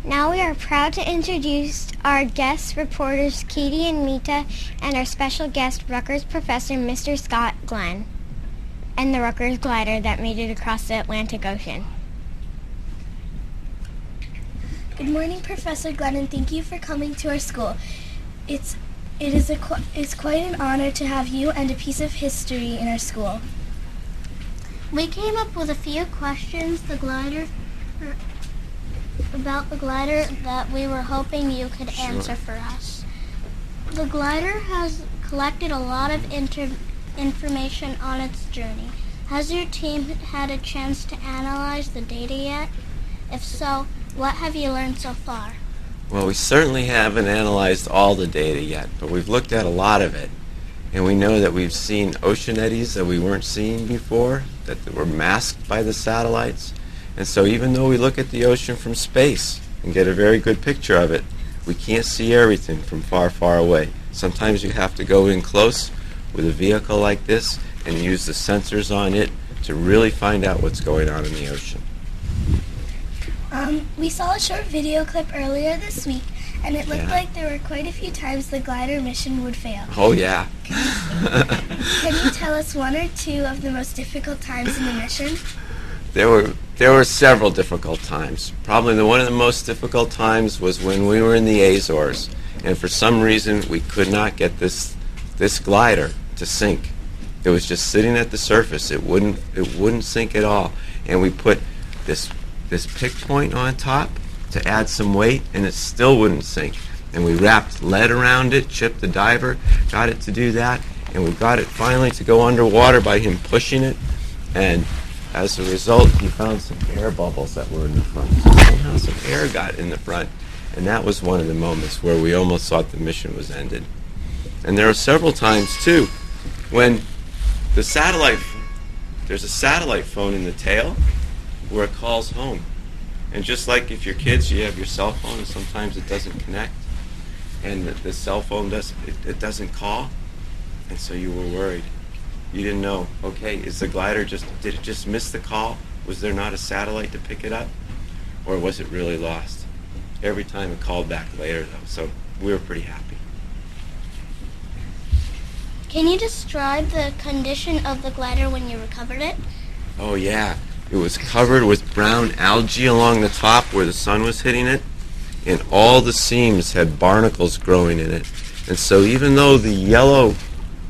Now we are proud to introduce our guest reporters, Katie and Mita, and our special guest, Rutgers professor, Mr. Scott Glenn, and the Rutgers glider that made it across the Atlantic Ocean. Good morning, Professor Glenn, and thank you for coming to our school. It's quite an honor to have you and a piece of history in our school. We came up with a few questions about the glider that we were hoping you could answer for us. The glider has collected a lot of information on its journey. Has your team had a chance to analyze the data yet? If so, what have you learned so far? Well, we certainly haven't analyzed all the data yet, but we've looked at a lot of it. And we know that we've seen ocean eddies that we weren't seeing before, that were masked by the satellites. And so even though we look at the ocean from space and get a very good picture of it, we can't see everything from far, far away. Sometimes you have to go in close with a vehicle like this and use the sensors on it to really find out what's going on in the ocean. We saw a short video clip earlier this week, and it looked like there were quite a few times the glider mission would fail. Oh, yeah. Can you tell us one or two of the most difficult times in the mission? There were several difficult times. Probably one of the most difficult times was when we were in the Azores, and for some reason we could not get this glider to sink. It was just sitting at the surface. It wouldn't sink at all, and we put this pick point on top to add some weight, and it still wouldn't sink. And we wrapped lead around it. Chip the diver got it to do that, and we got it finally to go underwater by him pushing it. And as a result, he found some air bubbles that were in the front. So somehow some air got in the front, and that was one of the moments where we almost thought the mission was ended. And there are several times too when there's a satellite phone in the tail where it calls home. And just like if you're kids, you have your cell phone and sometimes it doesn't connect, and the cell phone doesn't call, and so you were worried. You didn't know, okay, did it just miss the call? Was there not a satellite to pick it up? Or was it really lost? Every time it called back later though, so we were pretty happy. Can you describe the condition of the glider when you recovered it? Oh yeah. It was covered with brown algae along the top where the sun was hitting it, and all the seams had barnacles growing in it. And so even though the yellow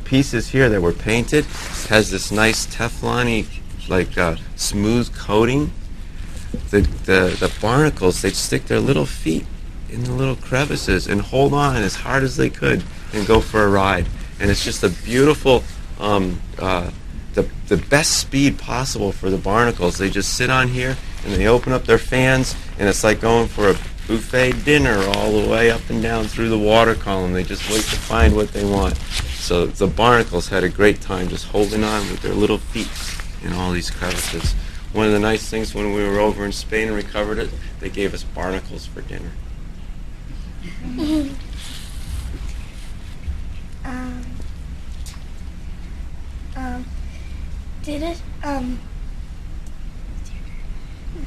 pieces here that were painted has this nice Teflon-y, smooth coating, the barnacles, they'd stick their little feet in the little crevices and hold on as hard as they could and go for a ride. And it's just a beautiful the best speed possible for the barnacles. They just sit on here and they open up their fans, and it's like going for a buffet dinner all the way up and down through the water column. They just wait to find what they want. So the barnacles had a great time just holding on with their little feet in all these crevices. One of the nice things when we were over in Spain and recovered it, they gave us barnacles for dinner.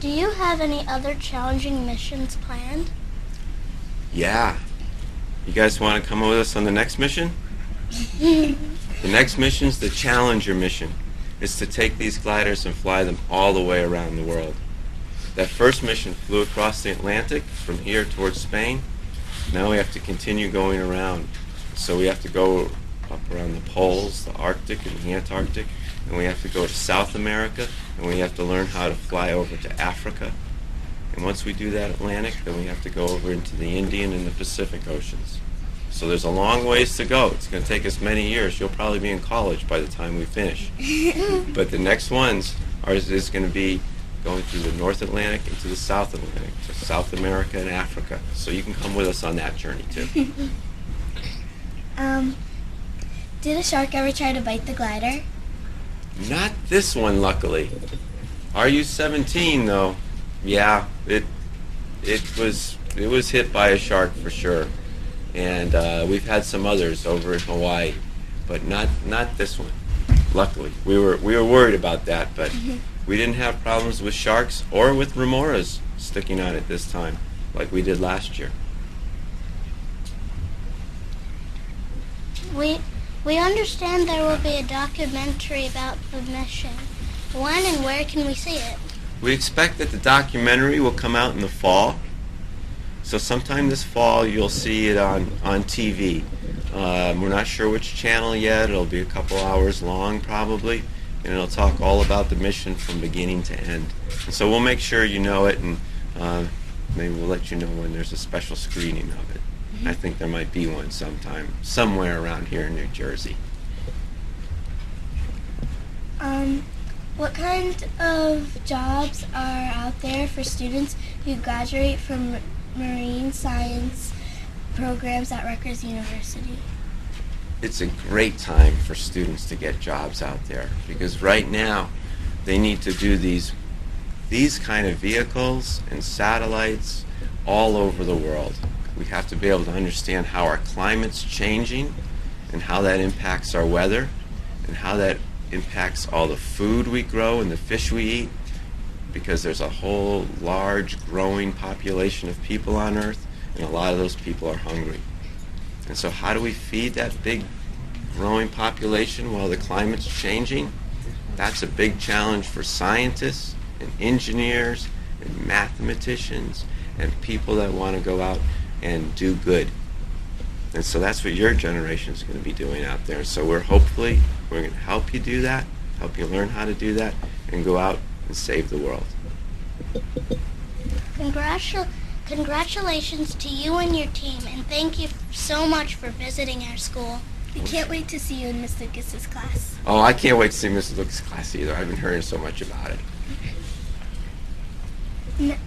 Do you have any other challenging missions planned? Yeah. You guys want to come with us on the next mission? The next mission's the Challenger mission. It's to take these gliders and fly them all the way around the world. That first mission flew across the Atlantic from here towards Spain. Now we have to continue going around. So we have to go up around the poles, the Arctic and the Antarctic, and we have to go to South America, and we have to learn how to fly over to Africa. And once we do that Atlantic, then we have to go over into the Indian and the Pacific Oceans. So there's a long ways to go. It's going to take us many years. You'll probably be in college by the time we finish. But the next ones is going to be going through the North Atlantic into the South Atlantic, to South America and Africa. So you can come with us on that journey too. Did a shark ever try to bite the glider? Not this one, luckily. RU27 though, yeah, it was hit by a shark for sure, and we've had some others over in Hawaii, but not this one. Luckily, we were worried about that, but we didn't have problems with sharks or with remoras sticking on it this time. like we did last year. We understand there will be a documentary about the mission. When and where can we see it? We expect that the documentary will come out in the fall. So sometime this fall you'll see it on TV. We're not sure which channel yet. It'll be a couple hours long probably, and it'll talk all about the mission from beginning to end. And so we'll make sure you know it, and maybe we'll let you know when there's a special screening of it. I think there might be one sometime, somewhere around here in New Jersey. What kind of jobs are out there for students who graduate from marine science programs at Rutgers University? It's a great time for students to get jobs out there, because right now they need to do these kind of vehicles and satellites all over the world. We have to be able to understand how our climate's changing and how that impacts our weather and how that impacts all the food we grow and the fish we eat, because there's a whole large growing population of people on Earth, and a lot of those people are hungry. And so how do we feed that big growing population while the climate's changing? That's a big challenge for scientists and engineers and mathematicians and people that want to go out and do good. And so that's what your generation is going to be doing out there. So we're going to help you do that, help you learn how to do that, and go out and save the world. Congratulations to you and your team, and thank you so much for visiting our school. We can't wait to see you in Miss Lucas's class. Oh, I can't wait to see Mrs. Lucas' class either. I've been hearing so much about it.